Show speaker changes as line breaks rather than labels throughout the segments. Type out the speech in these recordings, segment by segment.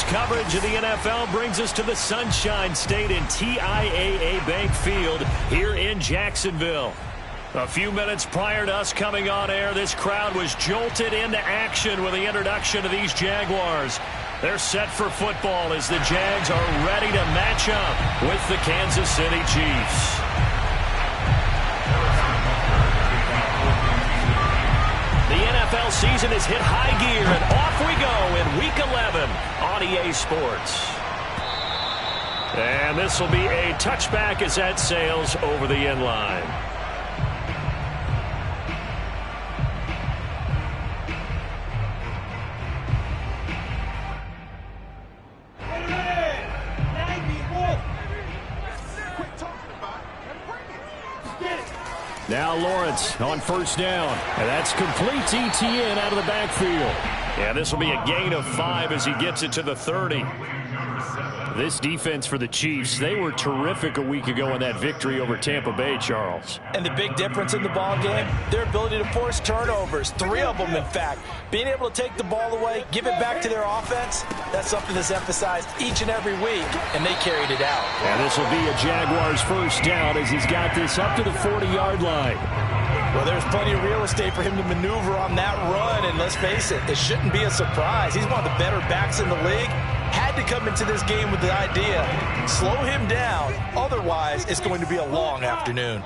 Tonight's coverage of the NFL brings us to the Sunshine State in TIAA Bank Field here in Jacksonville. A few minutes prior to us coming on air, this crowd was jolted into action with the introduction of these Jaguars. They're set for football as the Jags are ready to match up with the Kansas City Chiefs. The NFL season has hit high gear, and off we go in Week 11 on EA Sports. And this will be a touchback as that sails over the end line. Now Lawrence on first down. And that's complete to Etienne out of the backfield. Yeah, this will be a gain of 5 as he gets it to the 30. This defense for the Chiefs, they were terrific a week ago in that victory over Tampa Bay, Charles.
And the big difference in the ball game, their ability to force turnovers, 3 of them in fact. Being able to take the ball away, give it back to their offense, that's something that's emphasized each and every week, and they carried it out.
And this will be a Jaguars first down as he's got this up to the 40-yard line.
Well, there's plenty of real estate for him to maneuver on that run, and let's face it, it shouldn't be a surprise. He's one of the better backs in the league. Had to come into this game with the idea, slow him down, otherwise it's going to be a long afternoon.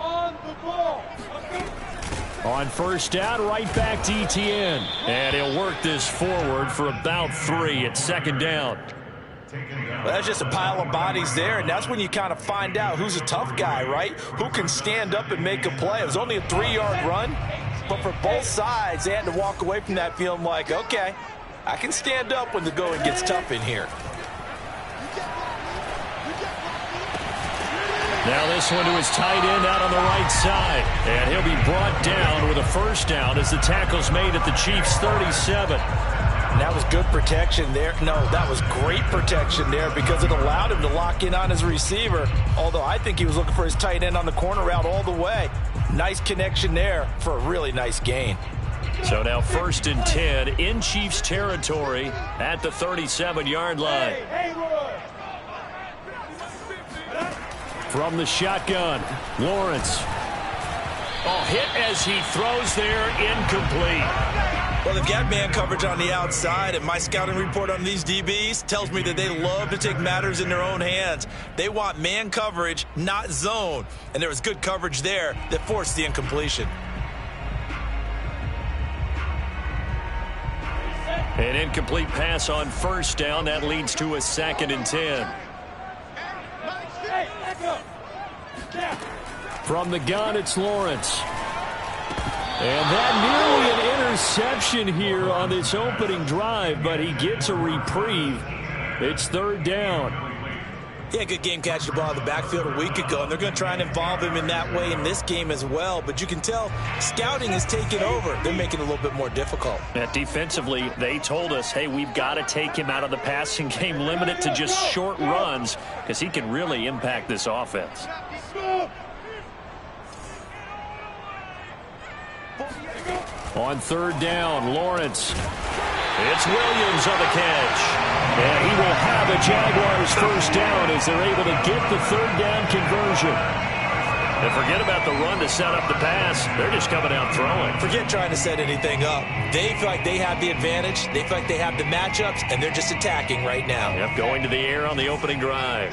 On first down, right back to Etienne. And he'll work this forward for about 3 at second down.
Well, that's just a pile of bodies there, and that's when you kind of find out who's a tough guy, right? Who can stand up and make a play. It was only a 3-yard run, but for both sides, they had to walk away from that feeling like, okay, I can stand up when the going gets tough in here.
Now this one to his tight end out on the right side. And he'll be brought down with a first down as the tackle's made at the Chiefs' 37.
And that was good protection there. No, that was great protection there because it allowed him to lock in on his receiver. Although I think he was looking for his tight end on the corner route all the way. Nice connection there for a really nice gain.
So now 1st and 10 in Chiefs territory at the 37-yard line. From the shotgun, Lawrence. Oh, hit as he throws there, incomplete.
Well, they've got man coverage on the outside, and my scouting report on these DBs tells me that they love to take matters in their own hands. They want man coverage, not zone. And there was good coverage there that forced the incompletion.
An incomplete pass on first down. That leads to a 2nd and 10. From the gun, it's Lawrence. And that nearly an interception here on this opening drive, but he gets a reprieve. It's 3rd down.
He had a good game catching the ball in the backfield a week ago, and they're going to try and involve him in that way in this game as well. But you can tell scouting is taking over. They're making it a little bit more difficult.
Defensively, they told us, hey, we've got to take him out of the passing game, limit it to just short runs, because he can really impact this offense. On 3rd down, Lawrence. It's Williams on the catch. And he will have a Jaguars first down as they're able to get the 3rd down conversion. And forget about the run to set up the pass. They're just coming out throwing.
Forget trying to set anything up. They feel like they have the advantage. They feel like they have the matchups, and they're just attacking right now.
Yep, going to the air on the opening drive.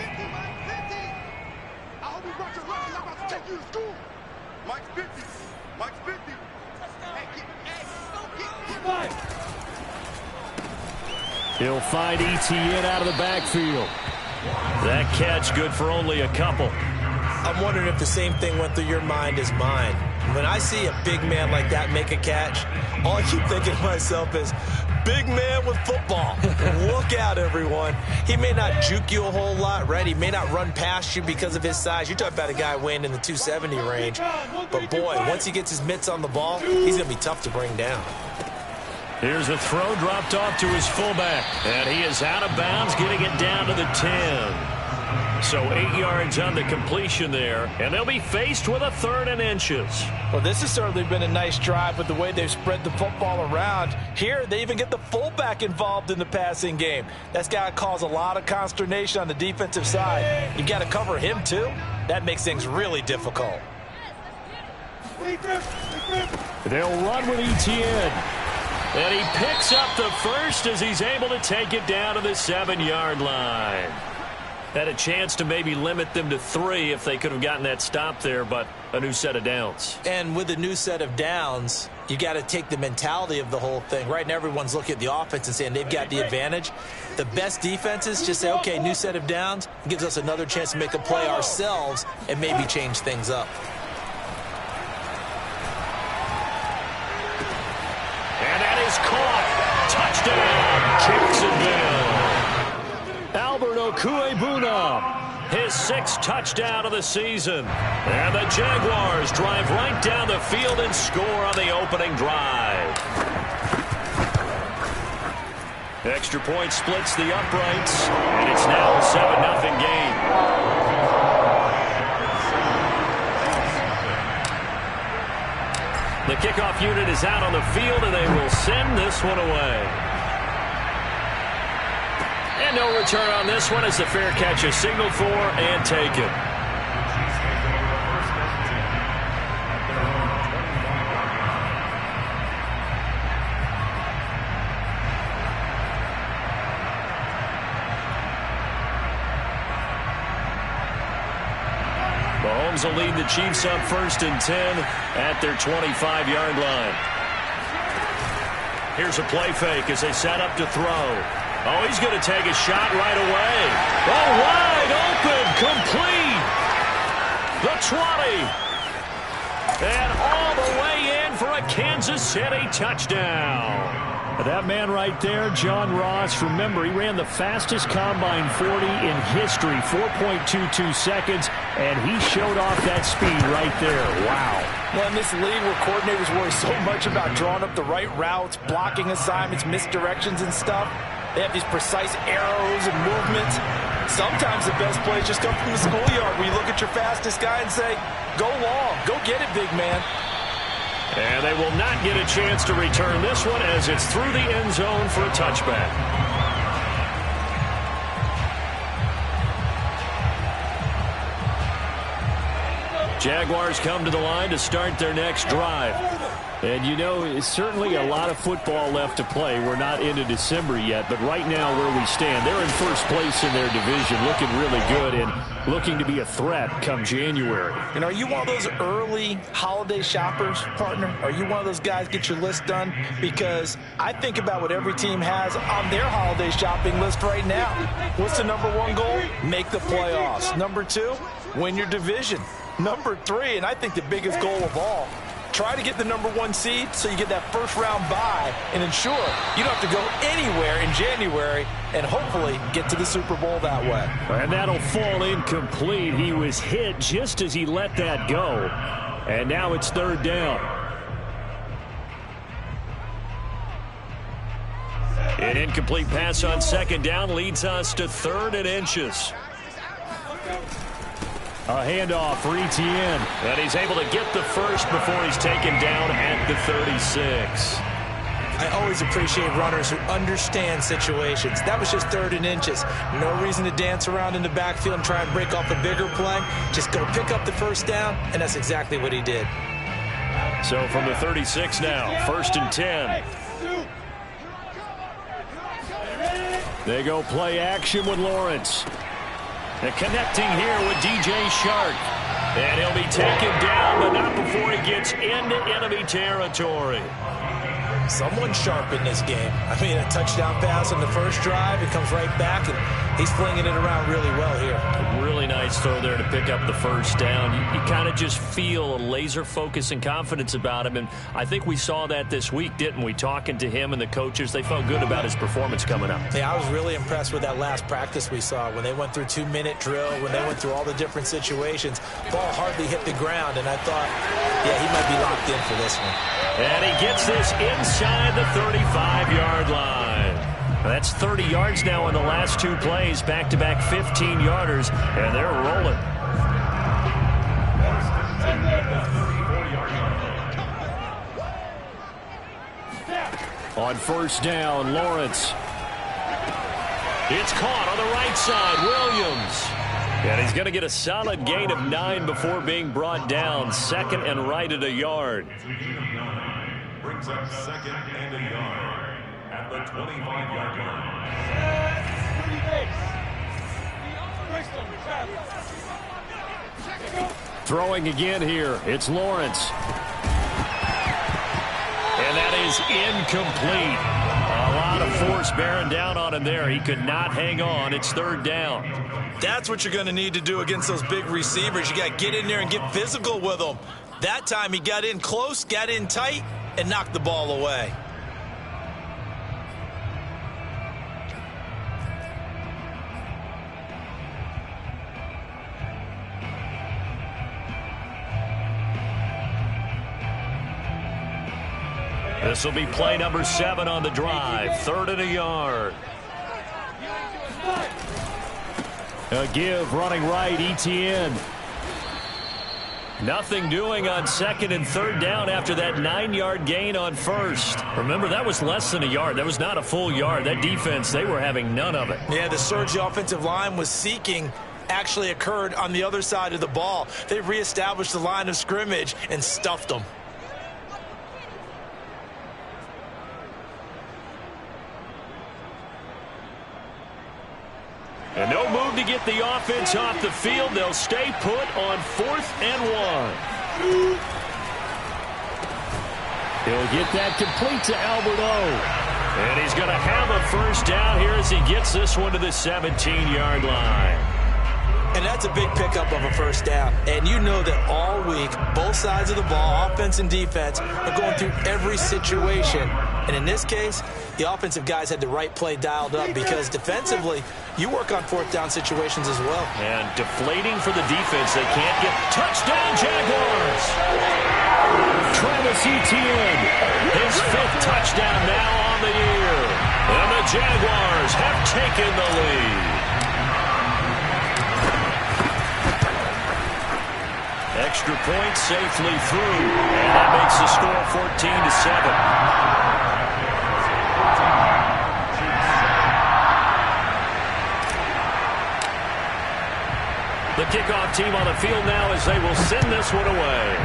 He'll find Etienne out of the backfield. That catch good for only a couple.
I'm wondering if the same thing went through your mind as mine. When I see a big man like that make a catch, all I keep thinking to myself is, big man with football. Look out, everyone. He may not juke you a whole lot, right? He may not run past you because of his size. You're talking about a guy weighing in the 270 range. But, boy, once he gets his mitts on the ball, he's going to be tough to bring down.
Here's the throw dropped off to his fullback. And he is out of bounds, getting it down to the 10. So 8 yards on the completion there, and they'll be faced with a 3rd and inches.
Well, this has certainly been a nice drive with the way they've spread the football around. Here, they even get the fullback involved in the passing game. That's got to cause a lot of consternation on the defensive side. You've got to cover him, too. That makes things really difficult.
They'll run with Etienne. And he picks up the first as he's able to take it down to the 7-yard line. Had a chance to maybe limit them to 3 if they could have gotten that stop there, but a new set of downs.
And with a new set of downs, you got to take the mentality of the whole thing. Right now, everyone's looking at the offense and saying they've got the advantage. The best defenses just say, okay, new set of downs. Gives us another chance to make a play ourselves and maybe change things up.
And that is caught. Touchdown, Jacksonville. Albert Okwuegbunam, his 6th touchdown of the season. And the Jaguars drive right down the field and score on the opening drive. Extra point splits the uprights, and it's now a 7-0 game. The kickoff unit is out on the field, and they will send this one away. And no return on this one as the fair catch is signaled for and taken. Mahomes will lead the Chiefs up 1st and 10 at their 25-yard line. Here's a play fake as they set up to throw. Oh, he's going to take a shot right away. Oh, wide open, complete. The 20. And all the way in for a Kansas City touchdown. That man right there, John Ross, remember, he ran the fastest combine 40 in history, 4.22 seconds, and he showed off that speed right there. Wow.
Well, in this league where coordinators worry so much about drawing up the right routes, blocking assignments, misdirections and stuff, they have these precise arrows and movements. Sometimes the best plays just come from the schoolyard where you look at your fastest guy and say, go long, go get it, big man.
And they will not get a chance to return this one as it's through the end zone for a touchback. Jaguars come to the line to start their next drive. And, you know, it's certainly a lot of football left to play. We're not into December yet, but right now where we stand, they're in first place in their division, looking really good and looking to be a threat come January.
And are you one of those early holiday shoppers, partner? Are you one of those guys get your list done? Because I think about what every team has on their holiday shopping list right now. What's the #1 goal? Make the playoffs. #2, win your division. #3, and I think the biggest goal of all, try to get the #1 seed so you get that first-round bye and ensure you don't have to go anywhere in January and hopefully get to the Super Bowl that way.
And that'll fall incomplete. He was hit just as he let that go. And now it's 3rd down. An incomplete pass on 2nd down leads us to 3rd and inches. A handoff for Etienne. And he's able to get the first before he's taken down at the 36.
I always appreciate runners who understand situations. That was just 3rd and inches. No reason to dance around in the backfield and try and break off a bigger play. Just go pick up the first down, and that's exactly what he did.
So from the 36 now, 1st and 10. They go play action with Lawrence. And connecting here with DJ Shark. And he'll be taken down, but not before he gets into enemy territory.
Someone's sharp in this game. I mean, a touchdown pass on the first drive. It comes right back, and he's flinging it around really well here.
A really nice throw there to pick up the first down. You kind of just feel a laser focus and confidence about him, and I think we saw that this week, didn't we? Talking to him and the coaches, they felt good about his performance coming up.
Yeah, I was really impressed with that last practice we saw when they went through 2-minute drill, when they went through all the different situations. Ball hardly hit the ground, and I thought, yeah, he might be locked in for this one.
And he gets this inside the 35-yard line. That's 30 yards now in the last 2 plays, back-to-back 15-yarders, and they're rolling. On first down, Lawrence. It's caught on the right side, Williams. And he's going to get a solid gain of 9 before being brought down. Second and right at a yard.
Brings up second and a yard at the 25-yard line.
Throwing again here. It's Lawrence. And that is incomplete. A lot of force bearing down on him there. He could not hang on. It's third down.
That's what you're going to need to do against those big receivers. You got to get in there and get physical with them. That time he got in close, got in tight, and knocked the ball away.
This will be play number 7 on the drive. Third and a yard. A give running right, Etienne. Nothing doing on second and third down after that 9-yard gain on first. Remember, that was less than a yard. That was not a full yard. That defense, they were having none of it.
Yeah, the surge the offensive line was seeking actually occurred on the other side of the ball. They reestablished the line of scrimmage and stuffed them.
And no move to get the offense off the field. They'll stay put on 4th and 1. He'll get that complete to Albert O. And he's going to have a first down here as he gets this one to the 17-yard line.
And that's a big pickup of a first down. And you know that all week, both sides of the ball, offense and defense, are going through every situation. And in this case, the offensive guys had the right play dialed up because defensively, you work on 4th down situations as well.
And deflating for the defense. They can't get touchdown, Jaguars. Travis Etienne, his 5th touchdown now on the year. And the Jaguars have taken the lead. Extra point safely through, and that makes the score 14-7. The kickoff team on the field now as they will send this one away.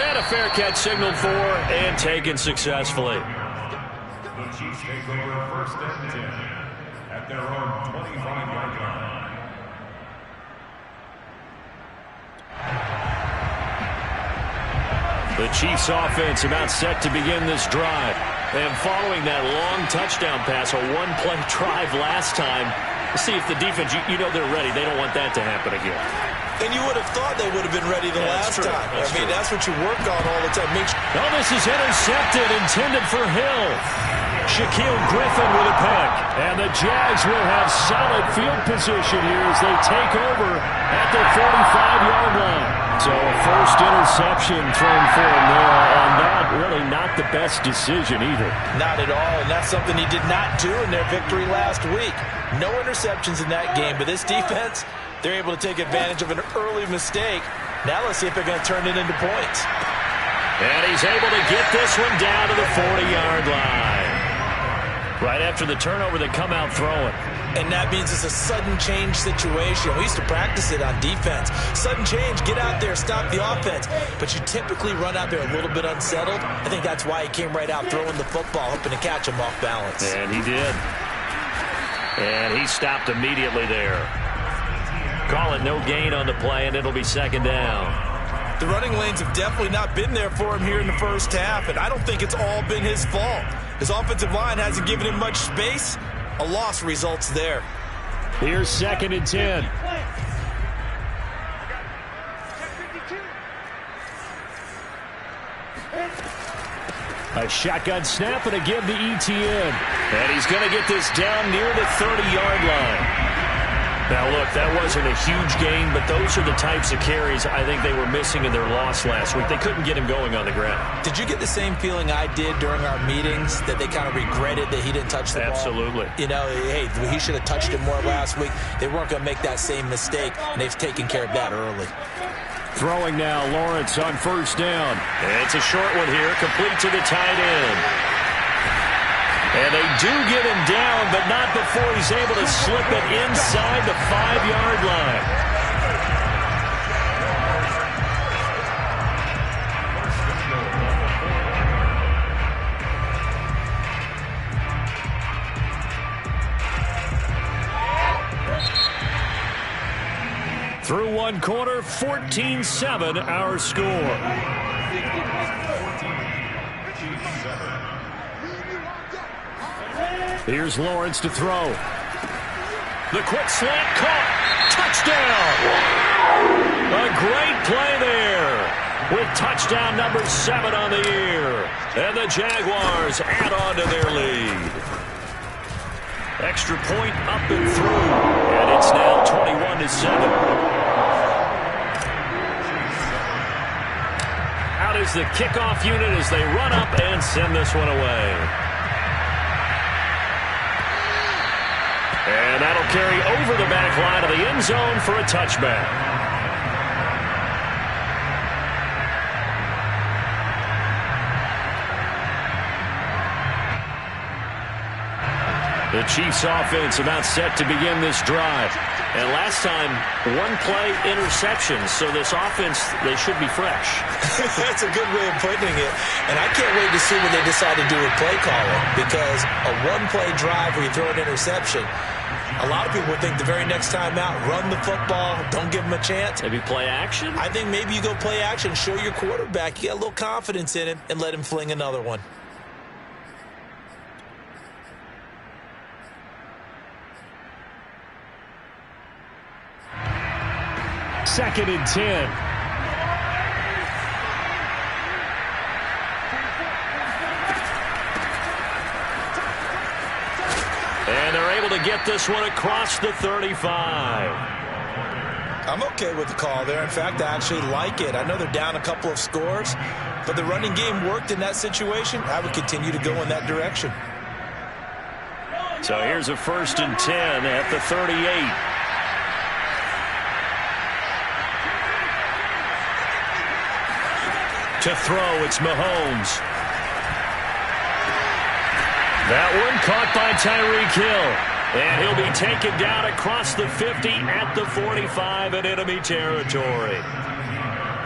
And a fair catch signaled for and taken successfully.
The Chiefs take over 1st and 10 at their own 25-yard line.
The Chiefs offense about set to begin this drive. And following that long touchdown pass, a one-play drive last time, let's see if the defense, you know they're ready. They don't want that to happen again.
And you would have thought they would have been ready the last time. That's what you work on all the time.
Oh, this is intercepted, intended for Hill. Shaquille Griffin with a pick. And the Jags will have solid field position here as they take over at the 45-yard line. So a first interception thrown for him there, and that really not the best decision either.
Not at all, and that's something he did not do in their victory last week. No interceptions in that game, but this defense, they're able to take advantage of an early mistake. Now let's see if they're going to turn it into points.
And he's able to get this one down to the 40-yard line. Right after the turnover, they come out throwing.
And that means it's a sudden change situation. We used to practice it on defense. Sudden change, get out there, stop the offense. But you typically run out there a little bit unsettled. I think that's why he came right out throwing the football, hoping to catch him off balance.
And he did. And he stopped immediately there. Call it no gain on the play, and it'll be second down.
The running lanes have definitely not been there for him here in the first half, and I don't think it's all been his fault. His offensive line hasn't given him much space. A loss results there.
Here's 2nd and 10. A shotgun snap and a give to Etienne. And he's going to get this down near the 30-yard line. Now, look, that wasn't a huge gain, but those are the types of carries I think they were missing in their loss last week. They couldn't get him going on the ground.
Did you get the same feeling I did during our meetings, that they kind of regretted that he didn't touch the ball?
Absolutely.
You know, hey, he should have touched it more last week. They weren't going to make that same mistake, and they've taken care of that early.
Throwing now, Lawrence on first down. It's a short one here, complete to the tight end. And they do get him down, but not before he's able to slip it inside the 5-yard line. Through one quarter, 14-7 our score. Here's Lawrence to throw. The quick slant caught. Touchdown! A great play there with touchdown number 7 on the year. And the Jaguars add on to their lead. Extra point up and through. And it's now 21-7. Out is the kickoff unit as they run up and send this one away. And that'll carry over the back line of the end zone for a touchback. The Chiefs offense about set to begin this drive. And last time, one play interception. So this offense, they should be fresh.
That's a good way of putting it. And I can't wait to see what they decide to do with play calling. Because a one-play drive where you throw an interception, a lot of people would think the very next time out, run the football, don't give them a chance.
Maybe play action?
I think maybe you go play action, show your quarterback you got a little confidence in him, and let him fling another one.
Second and 10. And they're able to get this one across the 35.
I'm okay with the call there. In fact, I actually like it. I know they're down a couple of scores, but the running game worked in that situation. I would continue to go in that direction.
So here's a first and 10 at the 38. To throw, it's Mahomes. That one caught by Tyreek Hill. And he'll be taken down across the 50 at the 45 in enemy territory.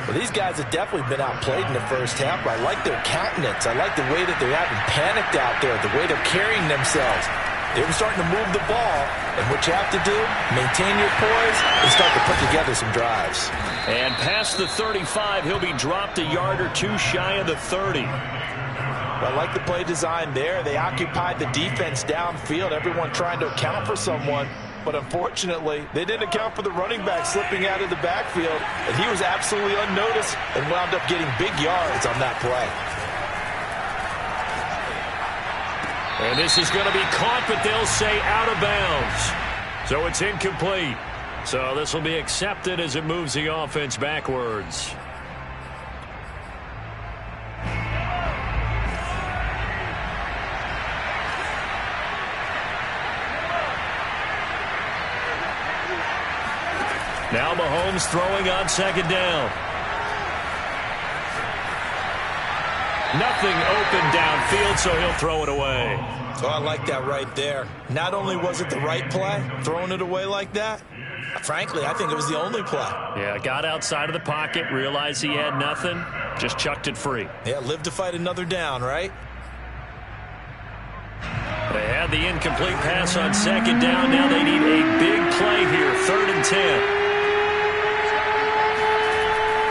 Well, these guys have definitely been outplayed in the first half. I like their countenance. I like the way that they're having panicked out there, the way they're carrying themselves. They're starting to move the ball, and what you have to do, maintain your poise and start to put together some drives.
And past the 35, he'll be dropped a yard or two shy of the 30.
Well, I like the play design there. They occupied the defense downfield, everyone trying to account for someone. But unfortunately, they didn't account for the running back slipping out of the backfield, and he was absolutely unnoticed and wound up getting big yards on that play.
And this is going to be caught, but they'll say out of bounds. So it's incomplete. So this will be accepted as it moves the offense backwards. Now Mahomes throwing on second down. Nothing open downfield, so he'll throw it away.
So I like that right there. Not only was it the right play, throwing it away like that, frankly, I think it was the only play.
Yeah, got outside of the pocket, realized he had nothing, just chucked it free.
Yeah, live to fight another down, right?
They had the incomplete pass on second down. Now they need a big play here, 3rd and 10.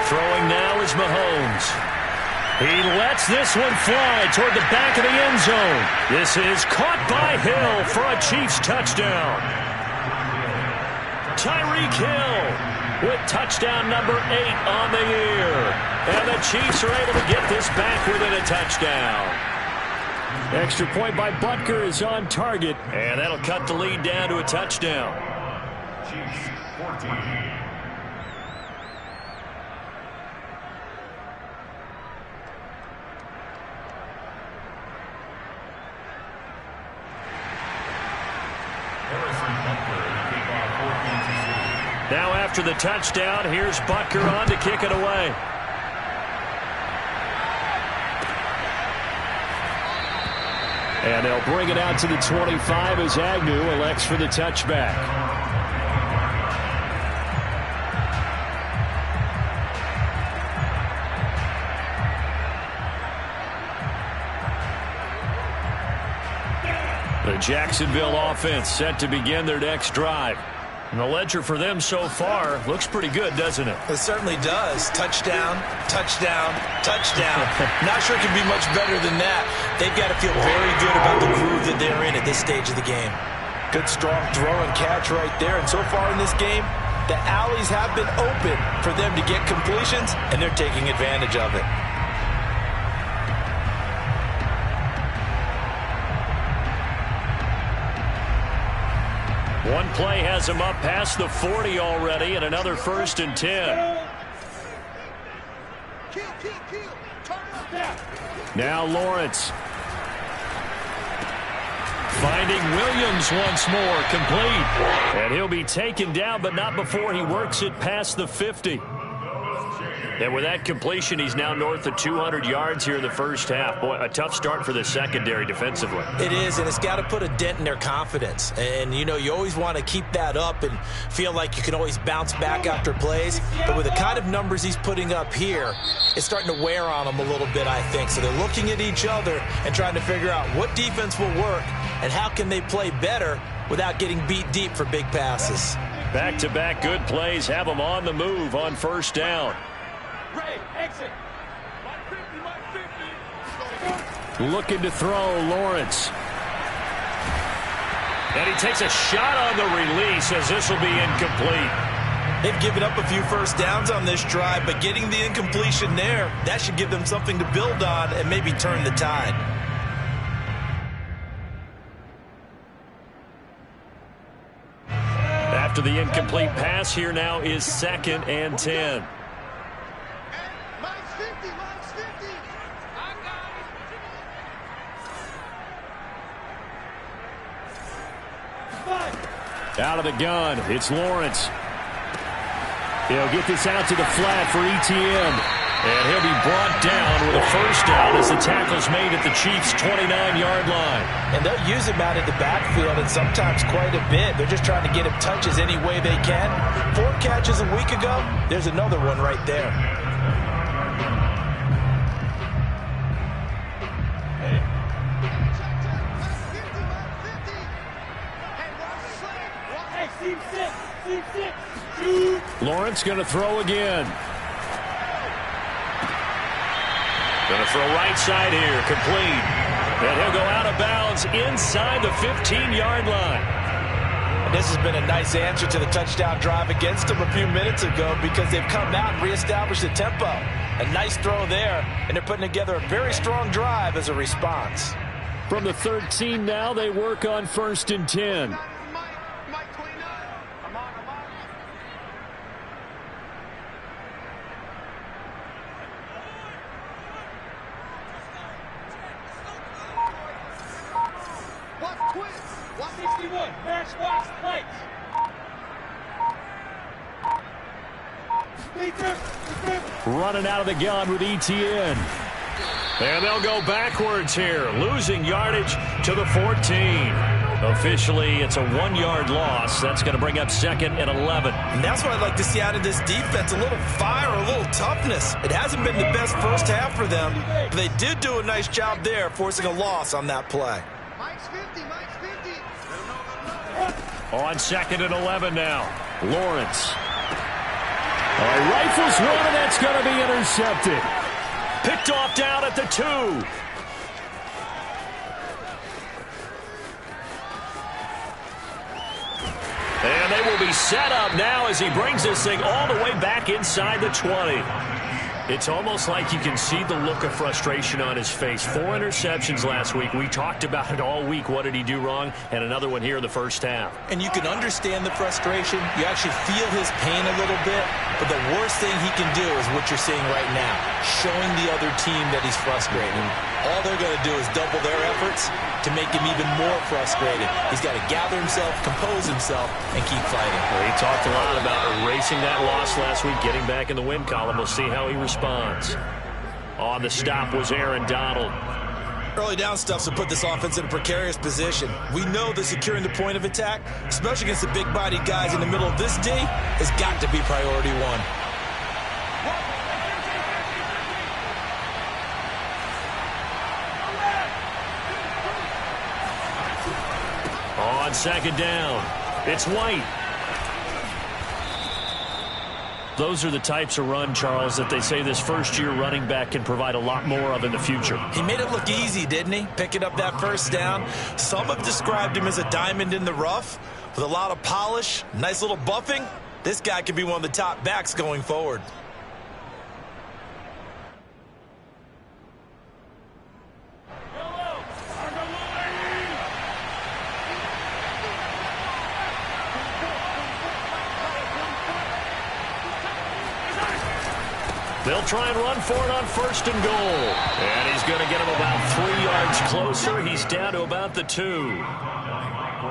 Throwing now is Mahomes. He lets this one fly toward the back of the end zone. This is caught by Hill for a Chiefs touchdown. Tyreek Hill with touchdown number 8 on the year. And the Chiefs are able to get this back within a touchdown. Extra point by Butker is on target. And that'll cut the lead down to a touchdown.
Chiefs 14.
Now after the touchdown, here's Butker on to kick it away. And they'll bring it out to the 25 as Agnew elects for the touchback. The Jacksonville offense set to begin their next drive. And the ledger for them so far looks pretty good, doesn't it?
It certainly does. Touchdown, touchdown, touchdown. Not sure it can be much better than that. They've got to feel very good about the groove that they're in at this stage of the game. Good, strong throw and catch right there. And so far in this game, the alleys have been open for them to get completions, and they're taking advantage of it.
One play has him up past the 40 already, and another 1st and 10. Now Lawrence. Finding Williams once more, complete. And he'll be taken down, but not before he works it past the 50. And with that completion, he's now north of 200 yards here in the first half. Boy, a tough start for the secondary defensively.
It is, and it's got to put a dent in their confidence. And, you know, you always want to keep that up and feel like you can always bounce back after plays. But with the kind of numbers he's putting up here, it's starting to wear on them a little bit, I think. So they're looking at each other and trying to figure out what defense will work and how can they play better without getting beat deep for big passes.
Back-to-back good plays have them on the move on 1st down.
Ray, exit.
Looking to throw, Lawrence. And he takes a shot on the release as this will be incomplete.
They've given up a few first downs on this drive, but getting the incompletion there, that should give them something to build on and maybe turn the tide.
After the incomplete pass, here now is 2nd and 10. Out of the gun, it's Lawrence. He'll get this out to the flat for Etienne. And he'll be brought down with a 1st down as the tackle's made at the Chiefs' 29-yard line.
And they'll use him out of the backfield, and sometimes quite a bit. They're just trying to get him touches any way they can. 4 catches a week ago, there's another one right there.
Lawrence going to throw again. Going to throw right side here, complete. And he'll go out of bounds inside the 15-yard line.
And this has been a nice answer to the touchdown drive against them a few minutes ago because they've come out and reestablished the tempo. A nice throw there, and they're putting together a very strong drive as a response.
From the 13 now, they work on 1st and 10. Running out of the gun with Etienne. And they'll go backwards here, losing yardage to the 14. Officially, it's a 1-yard loss. That's going to bring up 2nd and 11.
And that's what I'd like to see out of this defense, a little fire, a little toughness. It hasn't been the best first half for them, but they did do a nice job there, forcing a loss on that play.
Mike's 50, Mike's 50.
On 2nd and 11 now, Lawrence. Rifles one, and that's going to be intercepted. Picked off down at the 2. And they will be set up now as he brings this thing all the way back inside the 20. It's almost like you can see the look of frustration on his face. 4 interceptions last week. We talked about it all week. What did he do wrong? And another one here in the first half.
And you can understand the frustration. You actually feel his pain a little bit. But the worst thing he can do is what you're seeing right now, showing the other team that he's frustrated. All they're going to do is double their efforts to make him even more frustrated. He's got to gather himself, compose himself, and keep fighting.
Well, he talked a lot about erasing that loss last week, getting back in the win column. We'll see how he responds. On the stop was Aaron Donald.
Early down stuff to put this offense in a precarious position. We know that securing the point of attack, especially against the big-bodied guys in the middle of this D, has got to be priority one.
On second down, it's White. Those are the types of run, Charles, that they say this first-year running back can provide a lot more of in the future.
He made it look easy, didn't he? Picking up that first down. Some have described him as a diamond in the rough with a lot of polish, nice little buffing. This guy could be one of the top backs going forward.
They'll try and run for it on first and goal. And he's going to get him about 3 yards closer. He's down to about the 2.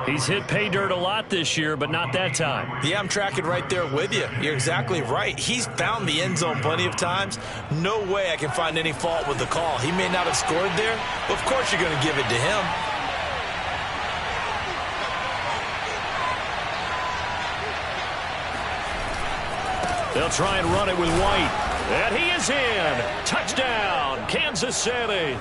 He's hit pay dirt a lot this year, but not that time.
Yeah, I'm tracking right there with you. You're exactly right. He's found the end zone plenty of times. No way I can find any fault with the call. He may not have scored there, but of course you're going to give it to him.
They'll try and run it with White. And he is in. Touchdown, Kansas City.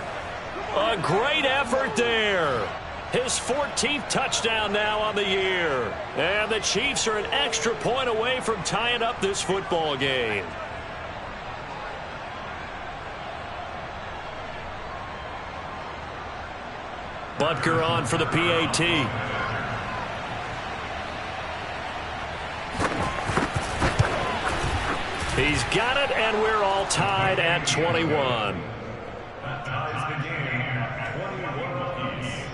A great effort there. His 14th touchdown now on the year. And the Chiefs are an extra point away from tying up this football game. Butker on for the PAT. He's got it, and we're all tied at 21.
That ties the game at 21 apiece.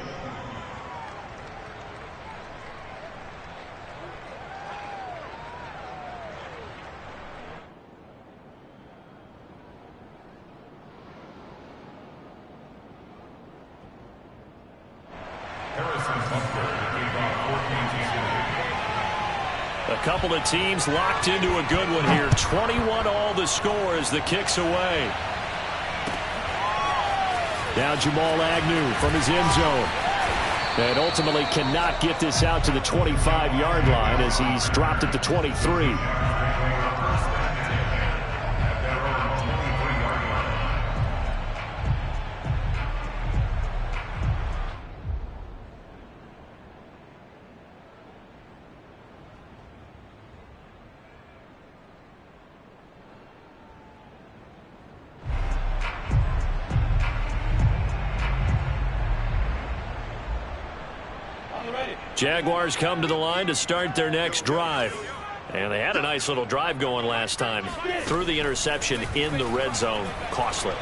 Harrison Butker became about 14 seasons.
A couple of teams locked into a good one here. 21 all the score as the kick's away. Now Jamal Agnew from his end zone. And ultimately cannot get this out to the 25-yard line as he's dropped at the 23. Jaguars come to the line to start their next drive. And they had a nice little drive going last time. Threw the interception in the red zone. Costly.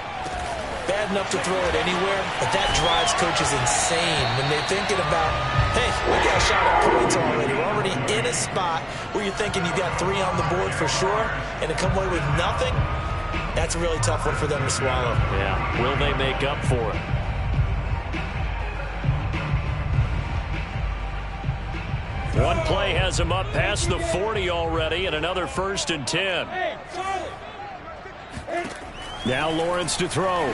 Bad enough to throw it anywhere, but that drives coaches insane when they're thinking about, hey, we got a shot at points already. We're already in a spot where you're thinking you got 3 on the board for sure, and to come away with nothing, that's a really tough one for them to swallow.
Yeah, will they make up for it? One play has him up past the 40 already, and another 1st and 10. Now Lawrence to throw.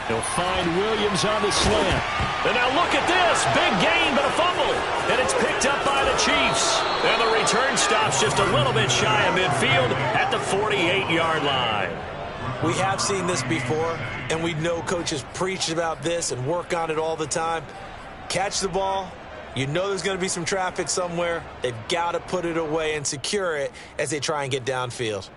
He'll find Williams on the slant. And now look at this. Big gain, but a fumble. And it's picked up by the Chiefs. And the return stops just a little bit shy of midfield at the 48-yard line.
We have seen this before, and we know coaches preach about this and work on it all the time. Catch the ball. You know there's going to be some traffic somewhere. They've got to put it away and secure it as they try and get downfield.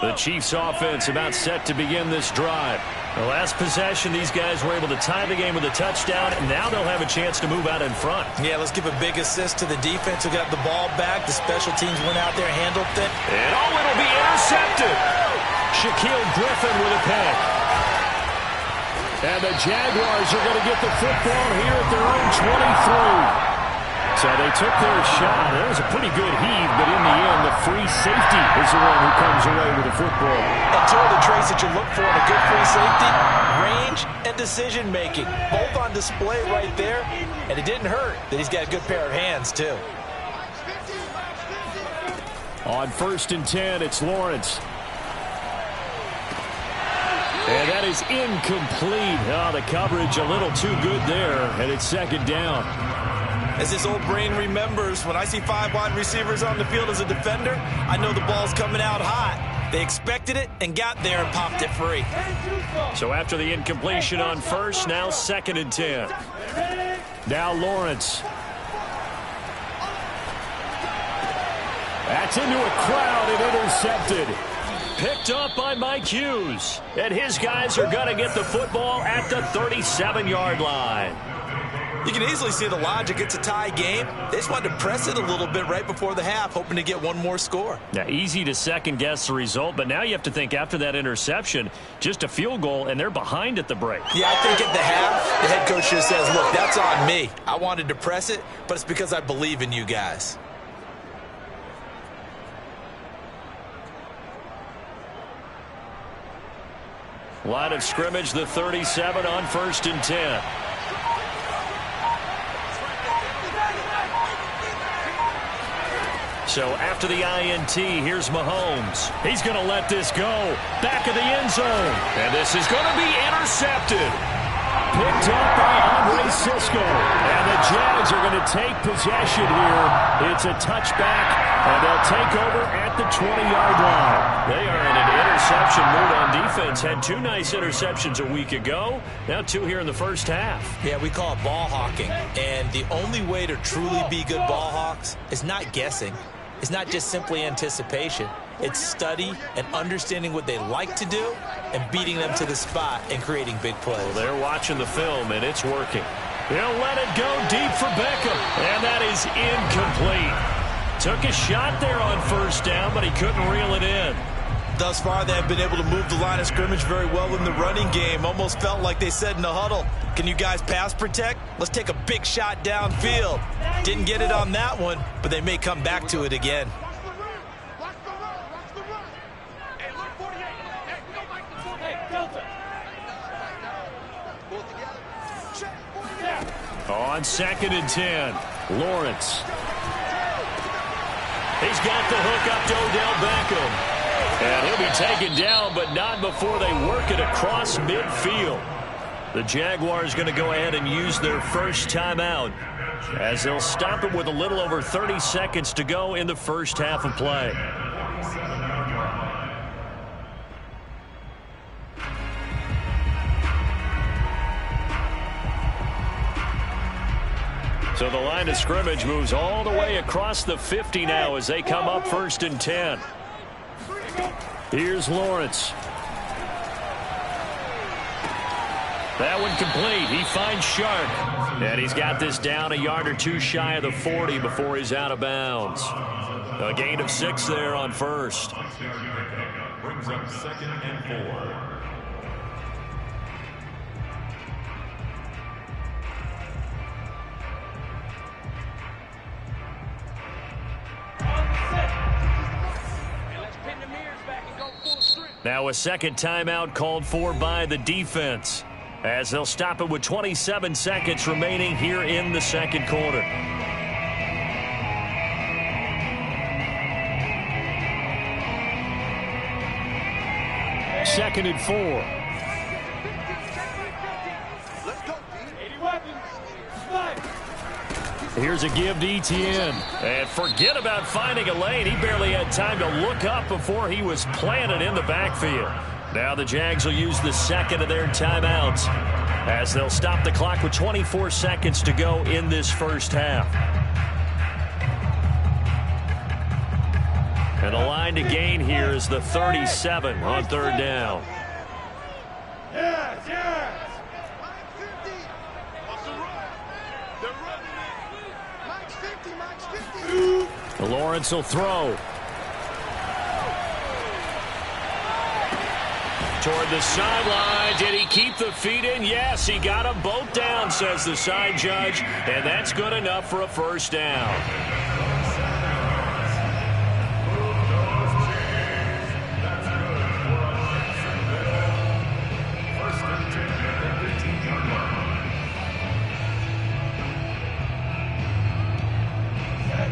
The Chiefs offense about set to begin this drive. The last possession, these guys were able to tie the game with a touchdown, and now they'll have a chance to move out in front.
Yeah, let's give a big assist to the defense who got the ball back. The special teams went out there, handled it.
And it'll be intercepted. Shaquille Griffin with a pick. And the Jaguars are going to get the football here at their own 23. So they took their shot. That was a pretty good heave, but in the end, the free safety is the one who comes away with the football.
And two of the traits that you look for in a good free safety, range and decision-making. Both on display right there. And it didn't hurt that he's got a good pair of hands, too.
On 1st and 10, it's Lawrence. And that is incomplete. Oh, the coverage a little too good there, and it's 2nd down.
As this old brain remembers, when I see 5 wide receivers on the field as a defender, I know the ball's coming out hot. They expected it and got there and popped it free.
So after the incompletion on 1st, now 2nd and 10. Now Lawrence. That's into a crowd and intercepted. Picked up by Mike Hughes. And his guys are going to get the football at the 37-yard line.
You can easily see the logic. It's a tie game. They just wanted to press it a little bit right before the half, hoping to get one more score.
Now, easy to second-guess the result, but now you have to think after that interception, just a field goal, and they're behind at the break.
Yeah, I think at the half, the head coach just says, look, that's on me. I wanted to press it, but it's because I believe in you guys.
Line of scrimmage, the 37 on 1st and 10. So after the INT, here's Mahomes. He's going to let this go. Back of the end zone. And this is going to be intercepted. Picked up by Andre Cisco. And the Jags are going to take possession here. It's a touchback, and they'll take over at the 20-yard line. They are in an interception mood on defense. Had 2 nice interceptions a week ago. Now 2 here in the first half.
Yeah, we call it ball hawking. And the only way to truly be good ball hawks is not guessing. It's not just simply anticipation. It's study and understanding what they like to do and beating them to the spot and creating big plays.
Well, they're watching the film, and it's working. He'll let it go deep for Beckham, and that is incomplete. Took a shot there on 1st down, but he couldn't reel it in.
Thus far, they have been able to move the line of scrimmage very well in the running game. Almost felt like they said in the huddle, can you guys pass protect? Let's take a big shot downfield. Didn't get it on that one, but they may come back to it again.
On 2nd and 10, Lawrence. He's got the hook up to Odell Beckham. And he'll be taken down, but not before they work it across midfield. The Jaguars going to go ahead and use their first timeout as they'll stop it with a little over 30 seconds to go in the first half of play. So the line of scrimmage moves all the way across the 50 now as they come up 1st and 10. Here's Lawrence. That one complete. He finds Sharp. And he's got this down a yard or 2 shy of the 40 before he's out of bounds. A gain of 6 there on 1st.
Brings up 2nd and 4.
Now a second timeout called for by the defense as they'll stop it with 27 seconds remaining here in the 2nd quarter. Second and 4. Here's a give to Etienne. And forget about finding a lane. He barely had time to look up before he was planted in the backfield. Now the Jags will use the 2nd of their timeouts as they'll stop the clock with 24 seconds to go in this first half. And the line to gain here is the 37 on third down.
Yes, yes. Mike 50. What's the run? They're running it. Mike's 50, Mike's 50.
Lawrence will throw. Toward the sideline. Did he keep the feet in? Yes, he got them both down, says the side judge. And that's good enough for a first down.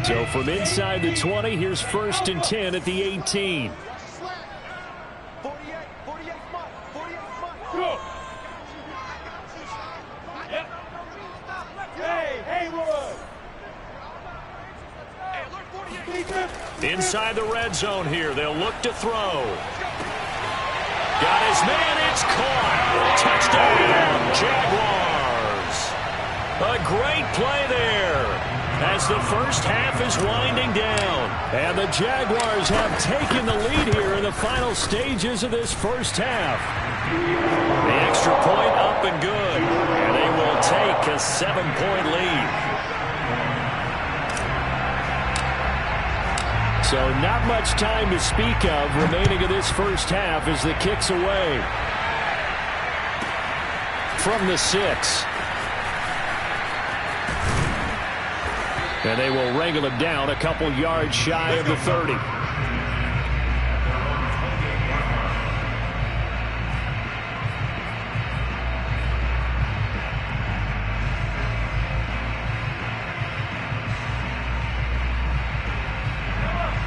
So from inside the 20, here's 1st and 10 at the 18.
48 Mike. 48 Mike.
Go.
Hey, Haywood. Hey, look, 48.
Inside the red zone here. They'll look to throw. Got his man. It's caught. Touchdown, Jaguars. A great play there as the first half is winding down. And the Jaguars have taken the lead here in the final stages of this first half. The extra point up and good. And they will take a 7-point lead. So not much time to speak of remaining in this first half as the kick's away. From the 6. And they will wrangle him down a couple yards shy of the 30.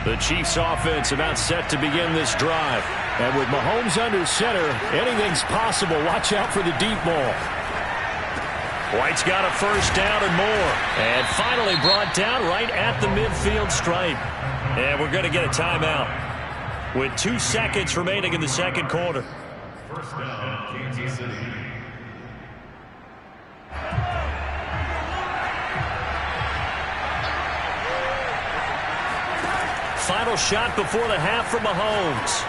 The Chiefs offense about set to begin this drive. And with Mahomes under center, anything's possible. Watch out for the deep ball. White's got a first down and more. And finally brought down right at the midfield stripe. And we're going to get a timeout with 2 seconds remaining in the second quarter.
First down, Kansas City.
Final shot before the half from Mahomes.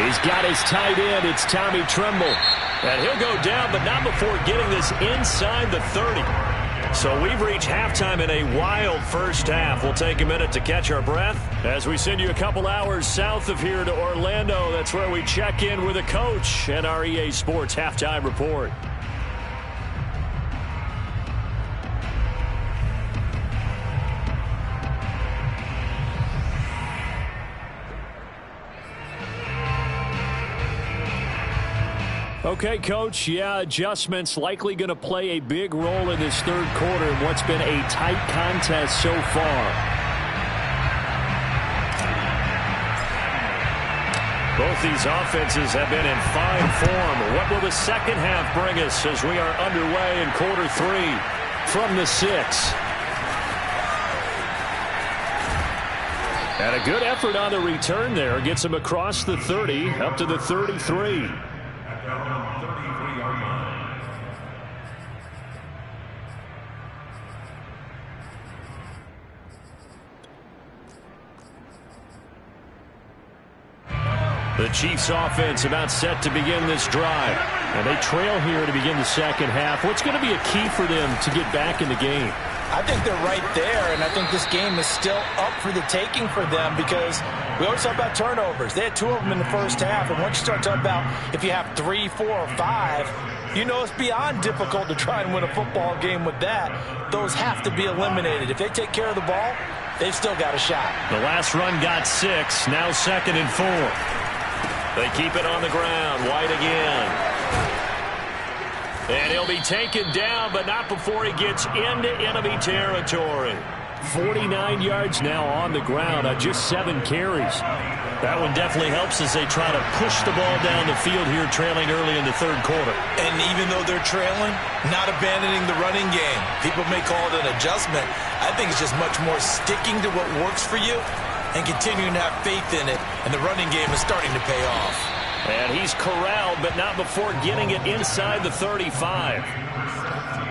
He's got his tight end. It's Tommy Tremble. And he'll go down, but not before getting this inside the 30. So we've reached halftime in a wild first half. We'll take a minute to catch our breath as we send you a couple hours south of here to Orlando. That's where we check in with a coach and our EA Sports Halftime Report. Okay, Coach, yeah, adjustments likely going to play a big role in this third quarter in what's been a tight contest so far. Both these offenses have been in fine form. What will the second half bring us as we are underway in quarter 3 from the 6? And a good effort on the return there. Gets him across the 30 up to the 33. The Chiefs offense about set to begin this drive. And they trail here to begin the second half. What's going to be a key for them to get back in the game?
I think they're right there, and I think this game is still up for the taking for them because we always talk about turnovers. They had 2 of them in the first half, and once you start talking about if you have 3, 4, or 5, you know it's beyond difficult to try and win a football game with that. Those have to be eliminated. If they take care of the ball, they've still got a shot.
The last run got 6, now 2nd and 4. They keep it on the ground. White again. And he'll be taken down, but not before he gets into enemy territory. 49 yards now on the ground on just 7 carries. That one definitely helps as they try to push the ball down the field here, trailing early in the third quarter.
And even though they're trailing, not abandoning the running game. People may call it an adjustment. I think it's just much more sticking to what works for you and continuing to have faith in it, and the running game is starting to pay off.
And he's corralled, but not before getting it inside the 35.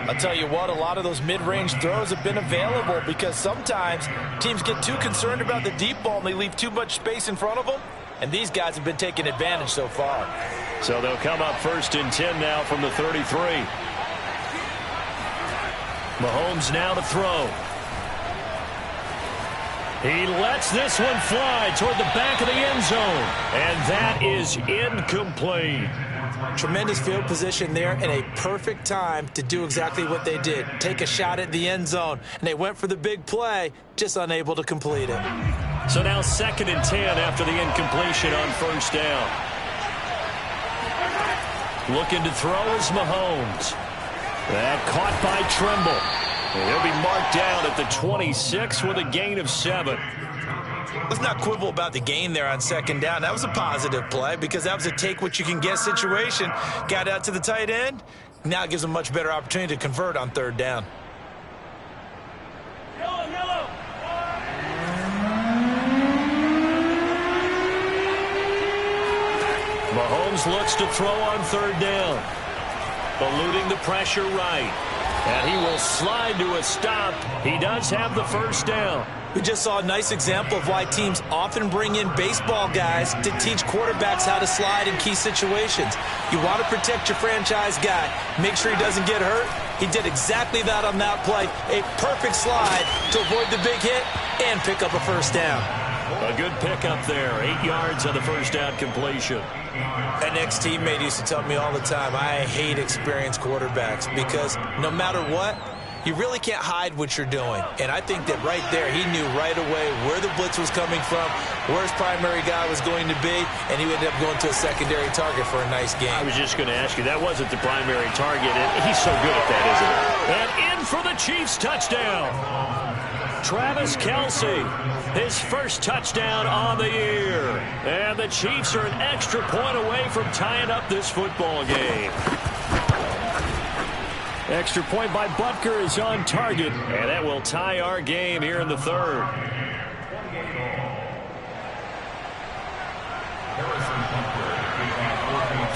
I'll tell you what, a lot of those mid-range throws have been available because sometimes teams get too concerned about the deep ball and they leave too much space in front of them. And these guys have been taking advantage so far.
So they'll come up 1st and 10 now from the 33. Mahomes now to throw. He lets this one fly toward the back of the end zone. And that is incomplete.
Tremendous field position there and a perfect time to do exactly what they did. Take a shot at the end zone. And they went for the big play, just unable to complete it.
So now 2nd and 10 after the incompletion on 1st down. Looking to throw is Mahomes. That caught by Trimble. And he'll be marked down at the 26 with a gain of 7.
Let's not quibble about the gain there on 2nd down. That was a positive play because that was a take-what-you-can-get situation. Got out to the tight end. Now it gives them a much better opportunity to convert on 3rd down.
Mahomes looks to throw on 3rd down. Eluding the pressure right. And he will slide to a stop. He does have the 1st down.
We just saw a nice example of why teams often bring in baseball guys to teach quarterbacks how to slide in key situations. You want to protect your franchise guy. Make sure he doesn't get hurt. He did exactly that on that play. A perfect slide to avoid the big hit and pick up a 1st down.
A good pickup there. 8 yards on the 1st down completion.
An ex-teammate used to tell me all the time, I hate experienced quarterbacks because no matter what, you really can't hide what you're doing. And I think that right there, he knew right away where the blitz was coming from, where his primary guy was going to be, and he ended up going to a secondary target for a nice game.
I was just going to ask you, that wasn't the primary target. He's so good at that, isn't he? And in for the Chiefs touchdown. Travis Kelce, his 1st touchdown on the year. And the Chiefs are an extra point away from tying up this football game. Extra point by Butker is on target, and that will tie our game here in the 3rd.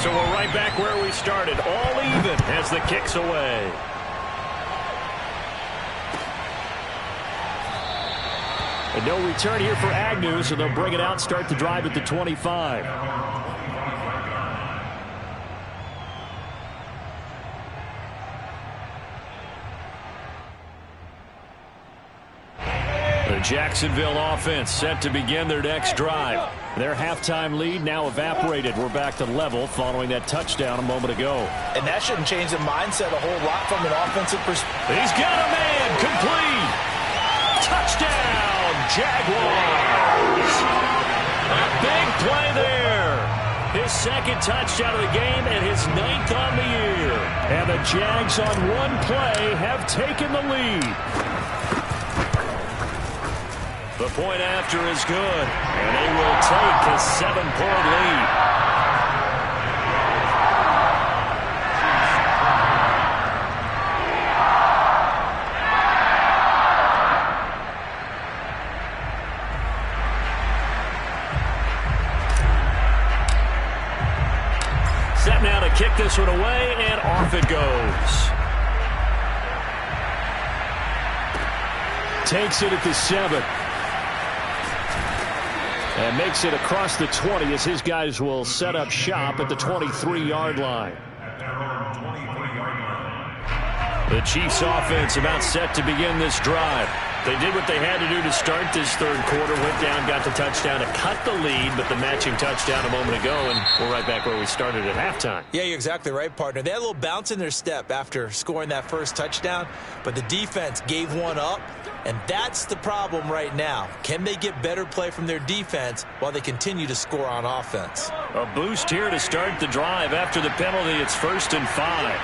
So we're right back where we started, all even as the kick's away. And no return here for Agnew, so they'll bring it out, start the drive at the 25. The Jacksonville offense set to begin their next drive. Their halftime lead now evaporated. We're back to level following that touchdown a moment ago.
And that shouldn't change the mindset a whole lot from an offensive perspective.
He's got a man, complete. Touchdown, Jaguars. A big play there. His 2nd touchdown of the game and his 9th on the year. And the Jags on one play have taken the lead. The point after is good, and they will take a 7-point lead. Set now to kick this one away, and off it goes. Takes it at the 7. And makes it across the 20 as his guys will set up shop at the 23-yard line. The Chiefs offense about set to begin this drive. They did what they had to do to start this 3rd quarter. Went down, got the touchdown to cut the lead, but the matching touchdown a moment ago, and we're right back where we started at halftime.
Yeah, you're exactly right, partner. They had a little bounce in their step after scoring that 1st touchdown, but the defense gave one up, and that's the problem right now. Can they get better play from their defense while they continue to score on offense?
A boost here to start the drive. After the penalty, it's 1st and 5.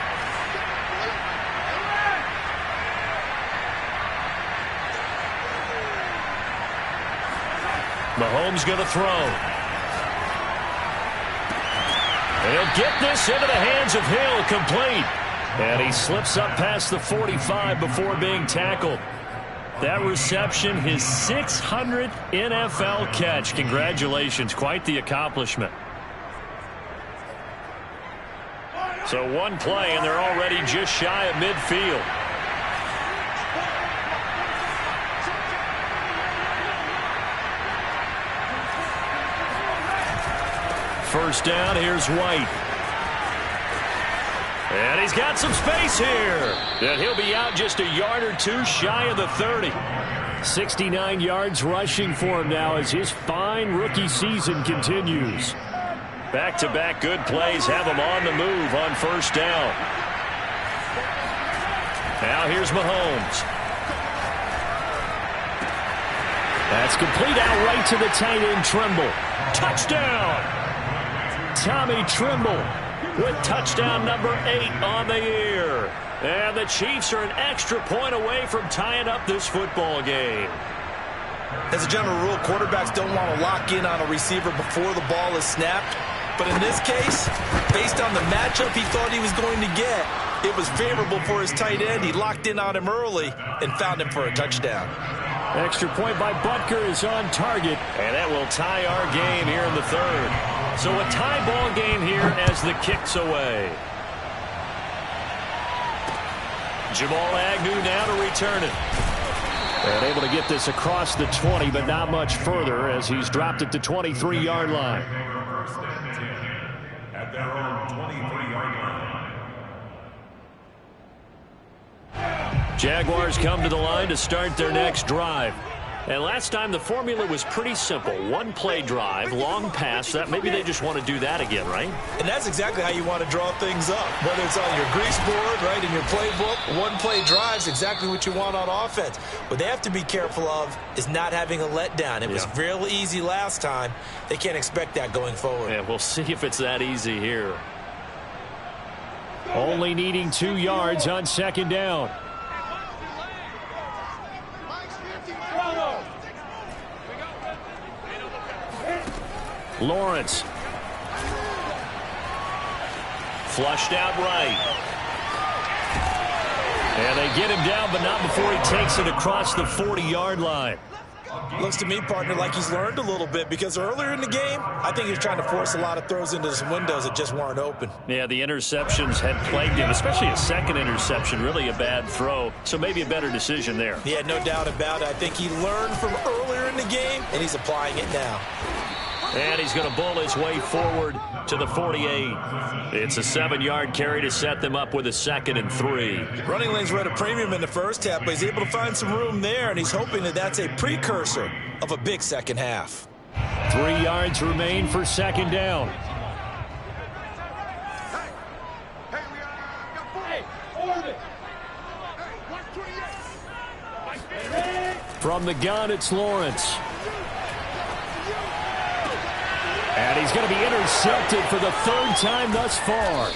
Mahomes going to throw. And he'll get this into the hands of Hill, complete. And he slips up past the 45 before being tackled. That reception, his 600th NFL catch. Congratulations, quite the accomplishment. So one play, and they're already just shy of midfield. First down, here's White. And he's got some space here. And he'll be out just a yard or two shy of the 30. 69 yards rushing for him now as his fine rookie season continues. Back-to-back good plays have him on the move on first down. Now here's Mahomes. That's complete out right to the tight end, Trimble. Touchdown! Tommy Trimble with touchdown number 8 on the year. And the Chiefs are an extra point away from tying up this football game.
As a general rule, quarterbacks don't want to lock in on a receiver before the ball is snapped. But in this case, based on the matchup he thought he was going to get, it was favorable for his tight end. He locked in on him early and found him for a touchdown.
Extra point by Butker is on target, and that will tie our game here in the third. So a tie ball game here as the kick's away. Jamal Agnew now to return it. And able to get this across the 20, but not much further as he's dropped it to 23-yard line.
First and 10 at their own 23-yard line.
Jaguars come to the line to start their next drive. And last time the formula was pretty simple. One play drive, long pass. That maybe they just want to do that again, right?
And that's exactly how you want to draw things up. Whether it's on your grease board, right, in your playbook, one play drive's exactly what you want on offense. What they have to be careful of is not having a letdown. It was real easy last time. They can't expect that going forward.
Yeah, we'll see if it's that easy here. Only needing 2 yards on second down. Lawrence. Flushed out right. And they get him down, but not before he takes it across the 40-yard line.
Looks to me, partner, like he's learned a little bit because earlier in the game, I think he was trying to force a lot of throws into some windows that just weren't open.
Yeah, the interceptions had plagued him, especially a second interception, really a bad throw. So maybe a better decision there.
Yeah, no doubt about it. I think he learned from earlier in the game, and he's applying it now.
And he's going to bull his way forward to the 48. It's a 7-yard carry to set them up with a 2nd and 3.
Running lanes were at a premium in the first half, but he's able to find some room there, and he's hoping that that's a precursor of a big second half.
3 yards remain for second down. From the gun, it's Lawrence. And he's going to be intercepted for the 3rd time thus far.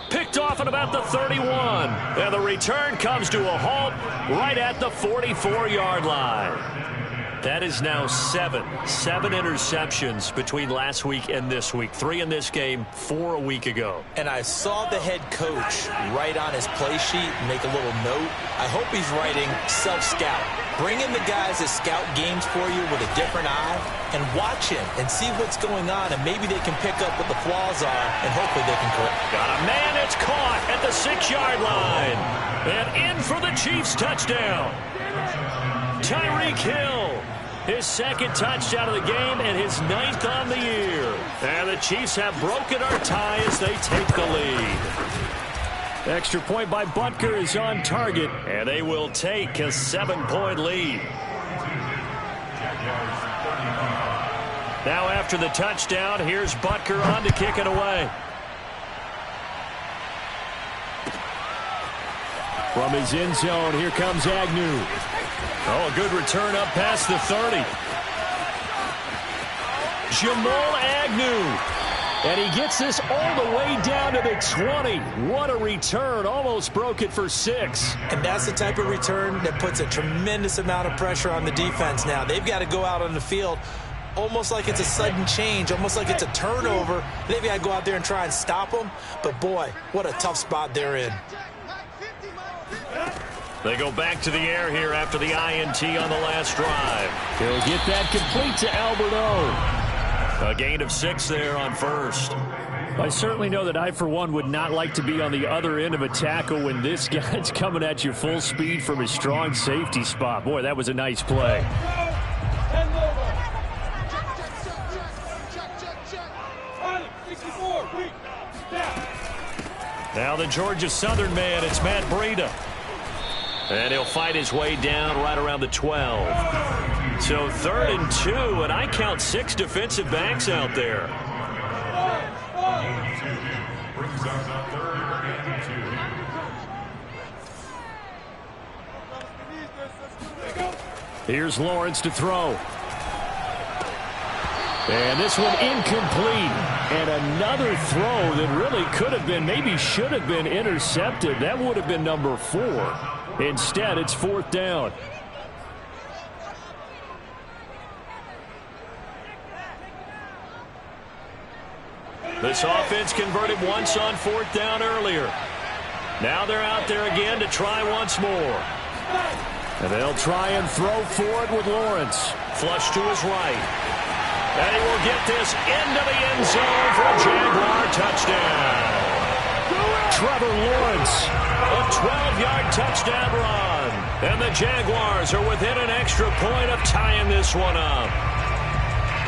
Picked off at about the 31. And the return comes to a halt right at the 44-yard line. That is now 7 interceptions between last week and this week. 3 in this game, 4 a week ago.
And I saw the head coach write on his play sheet, make a little note. I hope he's writing self-scout. Bring in the guys that scout games for you with a different eye and watch him and see what's going on, and maybe they can pick up what the flaws are, and hopefully they can correct.
Got a man that's caught at the 6-yard line. And in for the Chiefs touchdown. Tyreek Hill. His 2nd touchdown of the game and his 9th on the year. And the Chiefs have broken our tie as they take the lead. Extra point by Butker is on target, and they will take a 7-point lead. Now after the touchdown, here's Butker on to kick it away. From his end zone, here comes Agnew. Oh, a good return up past the 30. Jamal Agnew. And he gets this all the way down to the 20. What a return. Almost broke it for 6.
And that's the type of return that puts a tremendous amount of pressure on the defense now. They've got to go out on the field almost like it's a sudden change, almost like it's a turnover. They've got to go out there and try and stop them. But, boy, what a tough spot they're in.
They go back to the air here after the INT on the last drive. He'll get that complete to Albert O. A gain of 6 there on first. I certainly know that I, for one, would not like to be on the other end of a tackle when this guy's coming at you full speed from his strong safety spot. Boy, that was a nice play. Now the Georgia Southern man, it's Matt Breida. And he'll fight his way down right around the 12. So 3rd and 2, and I count 6 defensive backs out there.
Brings us a 3rd and 2.
Here's Lawrence to throw. And this one incomplete. And another throw that really could have been, maybe should have been intercepted. That would have been number 4. Instead, it's 4th down. This offense converted once on 4th down earlier. Now they're out there again to try once more. And they'll try and throw for it with Lawrence. Flush to his right. And he will get this into the end zone for a Jaguar touchdown. Trevor Lawrence, a 12-yard touchdown run. And the Jaguars are within an extra point of tying this one up.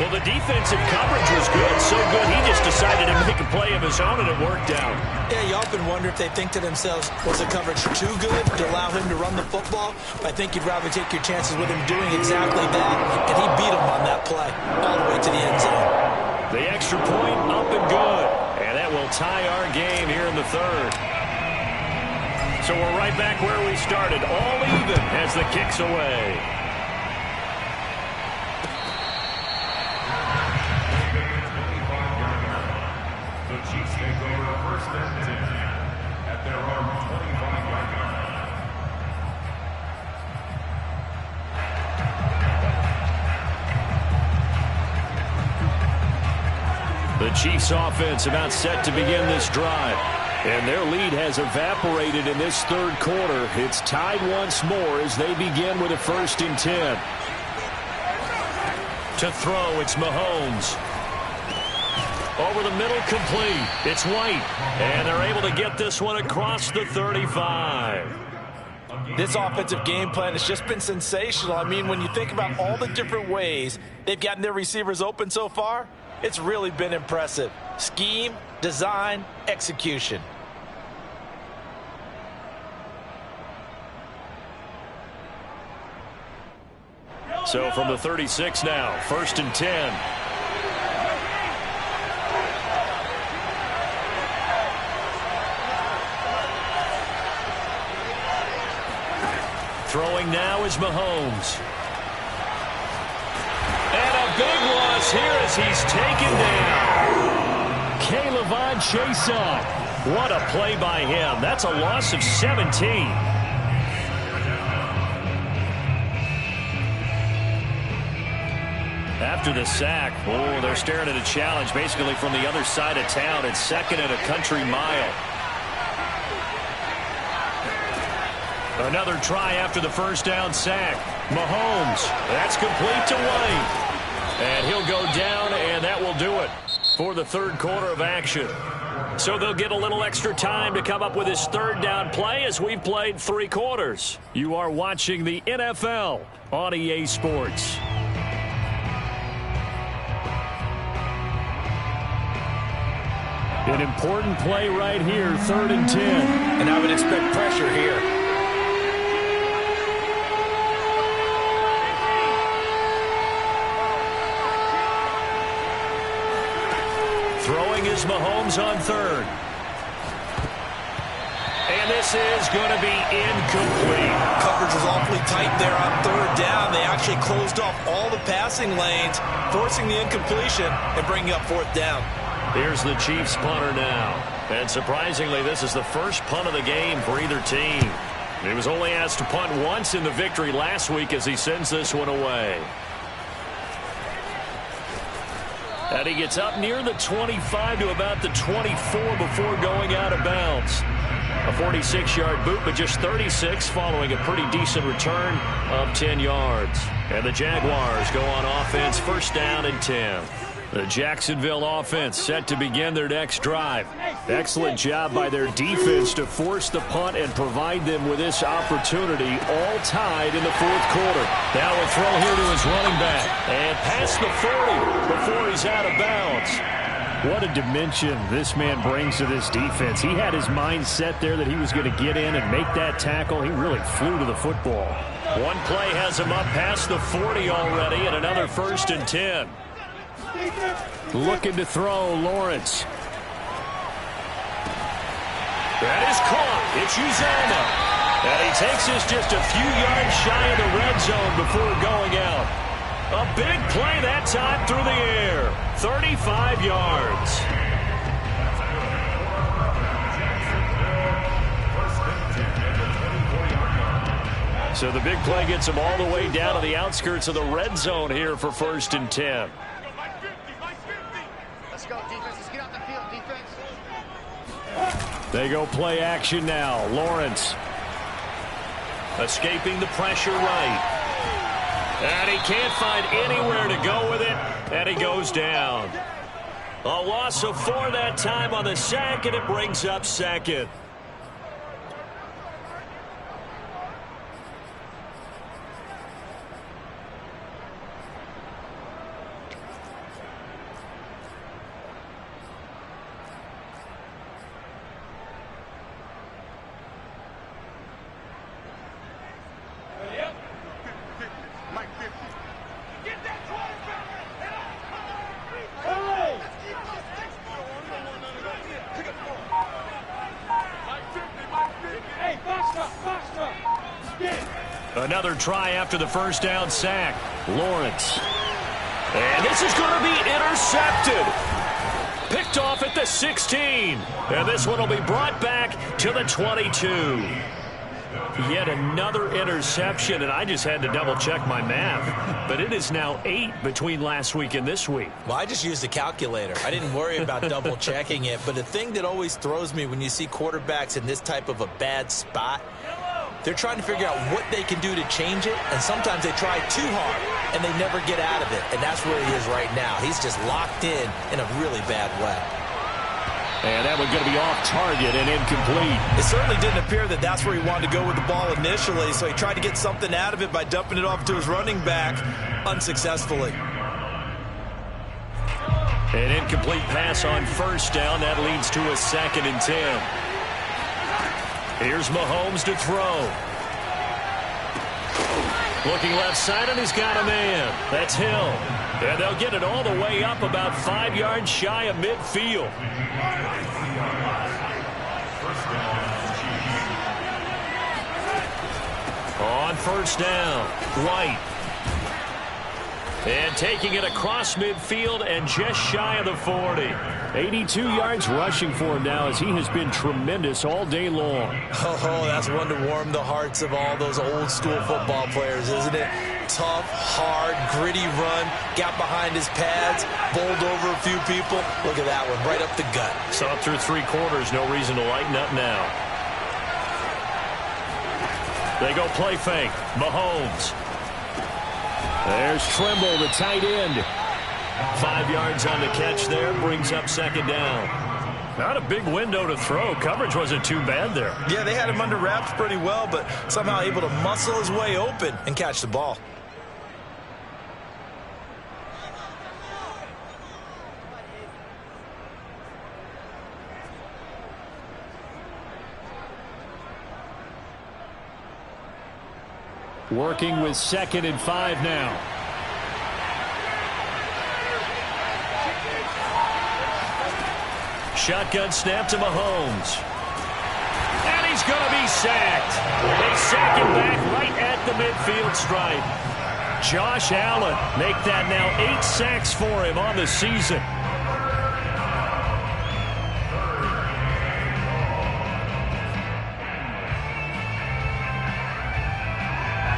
Well, the defensive coverage was good, so good he just decided to make a play of his own, and it worked out.
Yeah, you often wonder if they think to themselves, was the coverage too good to allow him to run the football? I think you'd rather take your chances with him doing exactly that, and he beat him on that play all the way to the end zone.
The extra point up and good, and that will tie our game here in the 3rd. So we're right back where we started, all even as the kick's away.
Chiefs take over 1st and 10 at their own 25-yard line.
The Chiefs offense about set to begin this drive. And their lead has evaporated in this 3rd quarter. It's tied once more as they begin with a 1st and 10. To throw, it's Mahomes. Over the middle, complete. It's White. And they're able to get this one across the 35.
This offensive game plan has just been sensational. I mean, when you think about all the different ways they've gotten their receivers open so far, it's really been impressive. Scheme, design, execution.
So from the 36 now, 1st and 10. Throwing now is Mahomes. And a big loss here as he's taken down. K'Lavon Chaisson. What a play by him. That's a loss of 17. After the sack, oh, they're staring at a challenge basically from the other side of town. It's 2nd and a country mile. Another try after the 1st down sack. Mahomes, that's complete to White. And he'll go down, and that will do it for the 3rd quarter of action. So they'll get a little extra time to come up with his 3rd down play as we've played 3 quarters. You are watching the NFL on EA Sports. An important play right here, 3rd and 10.
And I would expect pressure here.
Throwing is Mahomes on 3rd. And this is going to be incomplete.
Coverage was awfully tight there on 3rd down. They actually closed off all the passing lanes, forcing the incompletion and bringing up 4th down.
Here's the Chiefs punter now. And surprisingly, this is the first punt of the game for either team. He was only asked to punt once in the victory last week as he sends this one away. And he gets up near the 25 to about the 24 before going out of bounds. A 46-yard boot, but just 36 following a pretty decent return of 10 yards. And the Jaguars go on offense, 1st down and 10. The Jacksonville offense set to begin their next drive. Excellent job by their defense to force the punt and provide them with this opportunity, all tied in the fourth quarter. Now a throw here to his running back. And past the 40 before he's out of bounds. What a dimension this man brings to this defense. He had his mind set there that he was going to get in and make that tackle. He really flew to the football. One play has him up past the 40 already, and another 1st and 10. Looking to throw, Lawrence. That is caught. It's Uzomah. And he takes us just a few yards shy of the red zone before going out. A big play that time through the air. 35 yards. So the big play gets him all the way down to the outskirts of the red zone here for 1st and 10.
Let's go, defense. Let's get out the field, defense.
They go play action now. Lawrence escaping the pressure right. And he can't find anywhere to go with it, and he goes down. A loss of 4 that time on the sack, and it brings up 2nd. Another try after the first down sack. Lawrence. And this is going to be intercepted. Picked off at the 16. And this one will be brought back to the 22. Yet another interception, and I just had to double-check my math. But it is now 8 between last week and this week.
Well, I just used a calculator. I didn't worry about double-checking it. But the thing that always throws me when you see quarterbacks in this type of a bad spot, they're trying to figure out what they can do to change it, and sometimes they try too hard, and they never get out of it. And that's where he is right now. He's just locked in a really bad way.
And that one's going to be off target and incomplete.
It certainly didn't appear that that's where he wanted to go with the ball initially, so he tried to get something out of it by dumping it off to his running back unsuccessfully.
An incomplete pass on first down. That leads to a 2nd and 10. Here's Mahomes to throw. Looking left side, and he's got a man. That's Hill. And they'll get it all the way up about 5 yards shy of midfield. On first down, White. And taking it across midfield and just shy of the 40. 82 yards rushing for him now as he has been tremendous all day long.
Oh, that's one to warm the hearts of all those old school football players, isn't it? Tough, hard, gritty run, got behind his pads, bowled over a few people. Look at that one, right up the gut.
Saw it through 3 quarters, no reason to lighten up now. They go play fake. Mahomes. There's Trimble, the tight end. 5 yards on the catch there, brings up 2nd down. Not a big window to throw. Coverage wasn't too bad there.
Yeah, they had him under wraps pretty well, but somehow able to muscle his way open and catch the ball.
Working with 2nd and 5 now. Shotgun snap to Mahomes. And he's going to be sacked. They sack him back right at the midfield stripe. Josh Allen make that now 8 sacks for him on the season.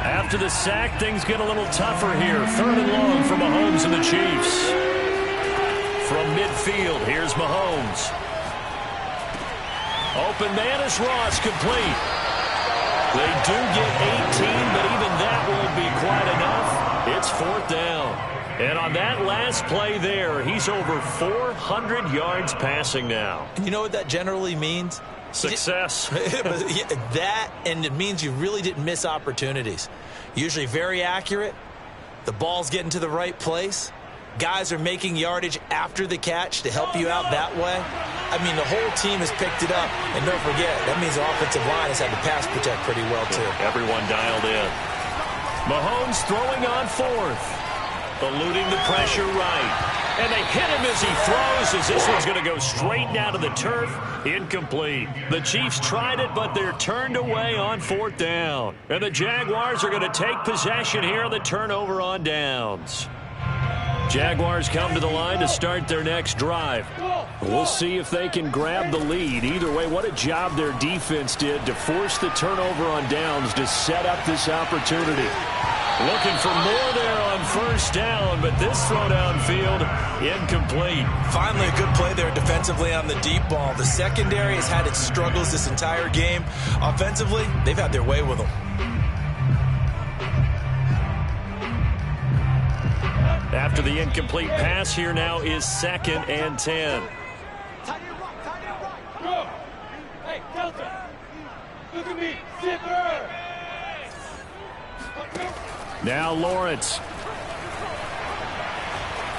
After the sack, things get a little tougher here. 3rd and long for Mahomes and the Chiefs. From midfield, here's Mahomes. Open man is Ross, complete. They do get 18, but even that won't be quite enough. It's 4th down. And on that last play there, he's over 400 yards passing now.
You know what that generally means?
Success.
That, and it means you really didn't miss opportunities. Usually very accurate. The ball's getting to the right place. Guys are making yardage after the catch to help you out that way. I mean, the whole team has picked it up. And don't forget, that means the offensive line has had to pass protect pretty well, too.
Everyone dialed in. Mahomes throwing on fourth. Eluding the pressure right. And they hit him as he throws, as this one's going to go straight down to the turf. Incomplete. The Chiefs tried it, but they're turned away on fourth down. And the Jaguars are going to take possession here on the turnover on downs. Jaguars come to the line to start their next drive. We'll see if they can grab the lead. Either way, what a job their defense did to force the turnover on downs to set up this opportunity. Looking for more there on first down, but this throw downfield, incomplete.
Finally, a good play there defensively on the deep ball. The secondary has had its struggles this entire game. Offensively, they've had their way with them.
After the incomplete pass, here now is 2nd and 10.
Hey, Delta, look at me, zipper.
Now Lawrence.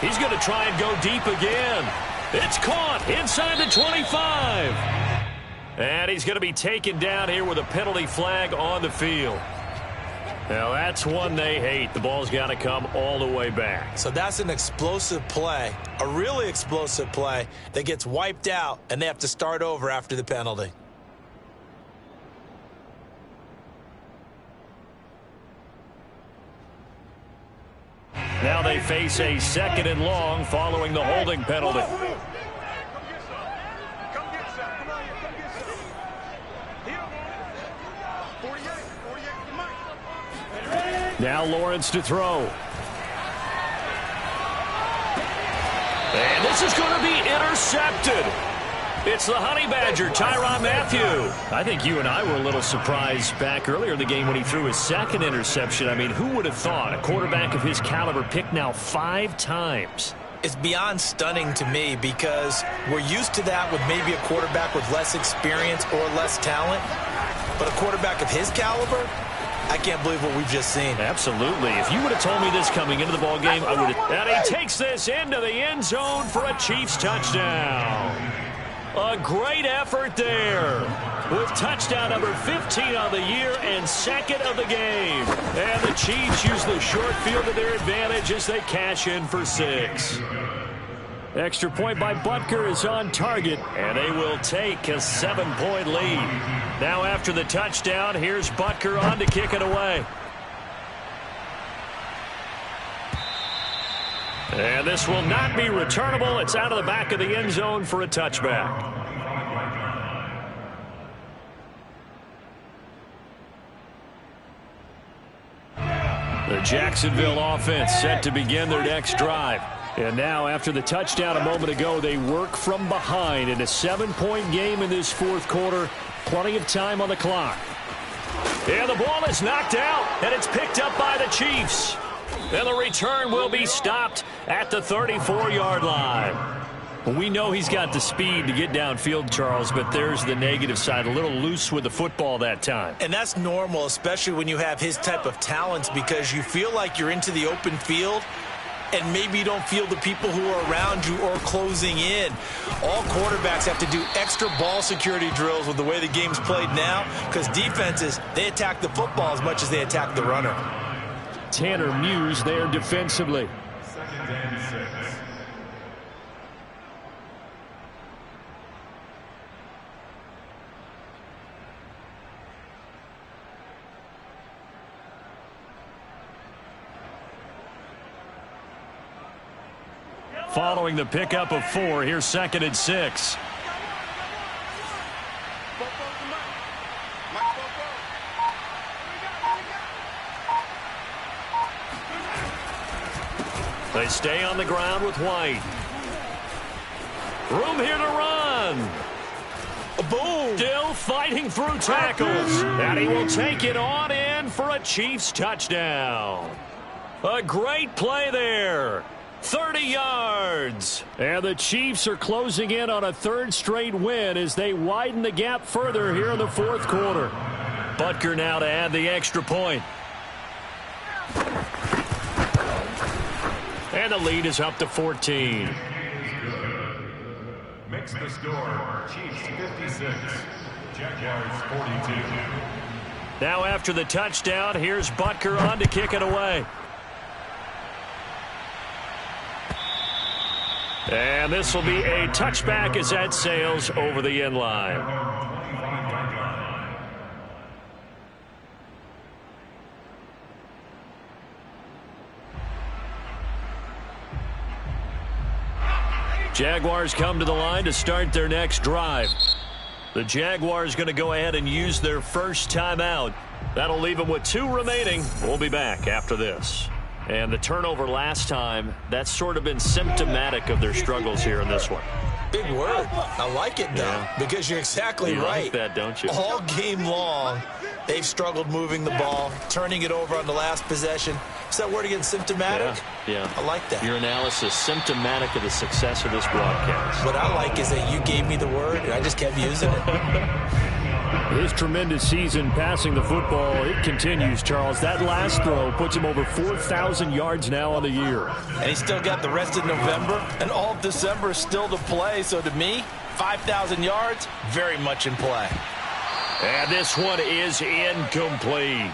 He's going to try and go deep again. It's caught inside the 25. And he's going to be taken down here with a penalty flag on the field. Now that's one they hate. The ball's got to come all the way back.
So that's an explosive play, a really explosive play that gets wiped out, and they have to start over after the penalty.
Now they face a 2nd and long following the holding penalty. Now Lawrence to throw. And this is going to be intercepted. It's the Honey Badger, Tyrann Mathieu. I think you and I were a little surprised back earlier in the game when he threw his 2nd interception. I mean, who would have thought a quarterback of his caliber picked now 5 times?
It's beyond stunning to me because we're used to that with maybe a quarterback with less experience or less talent. But a quarterback of his caliber, I can't believe what we've just seen.
Absolutely. If you would have told me this coming into the ball game, I would have. And he takes this into the end zone for a Chiefs touchdown. A great effort there with touchdown number 15 on the year and 2nd of the game. And the Chiefs use the short field to their advantage as they cash in for 6. Extra point by Butker is on target, and they will take a 7-point lead. Now after the touchdown, here's Butker on to kick it away. And this will not be returnable. It's out of the back of the end zone for a touchback. The Jacksonville offense set to begin their next drive. And now, after the touchdown a moment ago, they work from behind in a 7-point game in this 4th quarter. Plenty of time on the clock. And the ball is knocked out, and it's picked up by the Chiefs. And the return will be stopped at the 34-yard line. Well, we know he's got the speed to get downfield, Charles, but there's the negative side. A little loose with the football that time.
And that's normal, especially when you have his type of talents, because you feel like you're into the open field and maybe you don't feel the people who are around you or closing in. All quarterbacks have to do extra ball security drills with the way the game's played now, because defenses, they attack the football as much as they attack the runner.
Tanner Muse there defensively.
2nd and 6.
Following the pickup of 4, here's 2nd and 6. They stay on the ground with White. Room here to run. Boom. Still fighting through tackles. And he will take it on in for a Chiefs touchdown. A great play there. 30 yards. And the Chiefs are closing in on a third straight win as they widen the gap further here in the fourth quarter. Butker now to add the extra point. And the lead is up to 14.
Makes the score Chiefs 56, Jaguars 42.
Now after the touchdown, here's Butker on to kick it away. And this will be a touchback as that sails over the end line. Jaguars come to the line to start their next drive. The Jaguars going to go ahead and use their first timeout. That'll leave them with 2 remaining. We'll be back after this. And the turnover last time, that's sort of been symptomatic of their struggles here in this one.
Big word. I like it, though, because you're exactly right.
You like that, don't you?
All game long, they've struggled moving the ball, turning it over on the last possession. Is that word again, symptomatic?
Yeah.
I like that.
Your analysis, symptomatic of the success of this broadcast.
What I like is that you gave me the word, and I just kept using it.
His tremendous season passing the football, it continues, Charles. That last throw puts him over 4,000 yards now on the year.
And he's still got the rest of November, and all of December is still to play. So to me, 5,000 yards, very much in play.
And this one is incomplete.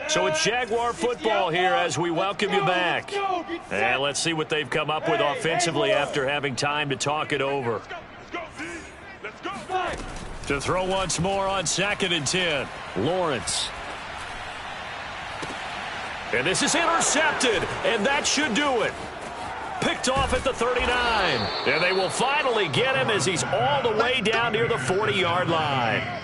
So it's Jaguar football here as we welcome you back. And let's see what they've come up with offensively after having time to talk it over. To throw once more on 2nd and 10. Lawrence. And this is intercepted, and that should do it. Picked off at the 39. And they will finally get him as he's all the way down near the 40-yard line.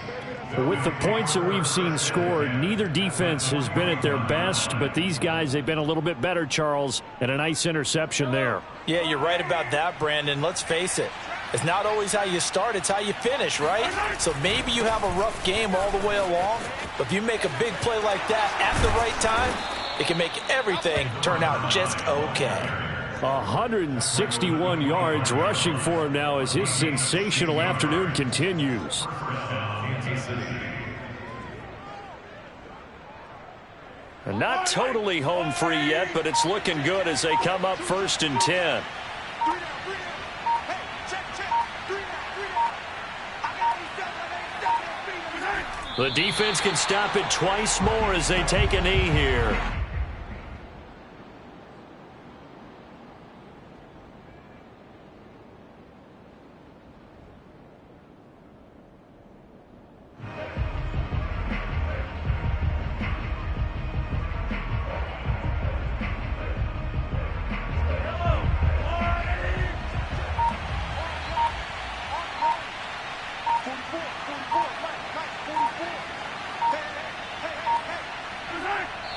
With the points that we've seen scored, neither defense has been at their best, but these guys, they've been a little bit better, Charles, and a nice interception there.
Yeah, you're right about that, Brandon. Let's face it. It's not always how you start, it's how you finish, right? So maybe you have a rough game all the way along, but if you make a big play like that at the right time, it can make everything turn out just okay.
161 yards rushing for him now as his sensational afternoon continues. And not totally home free yet, but it's looking good as they come up 1st and 10. The defense can stop it twice more as they take a knee here.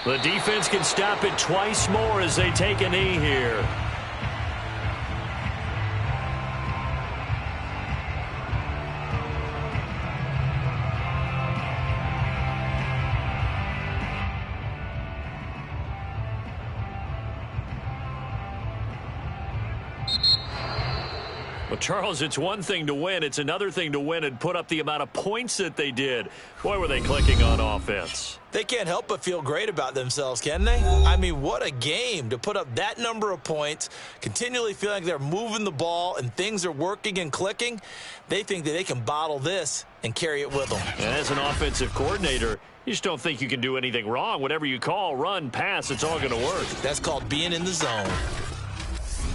The defense can stop it twice more as they take a knee here. Well, Charles, it's one thing to win. It's another thing to win and put up the amount of points that they did. Boy, were they clicking on offense.
They can't help but feel great about themselves, can they? I mean, what a game to put up that number of points, continually feeling like they're moving the ball and things are working and clicking. They think that they can bottle this and carry it with them.
And as an offensive coordinator, you just don't think you can do anything wrong. Whatever you call, run, pass, it's all going to work.
That's called being in the zone.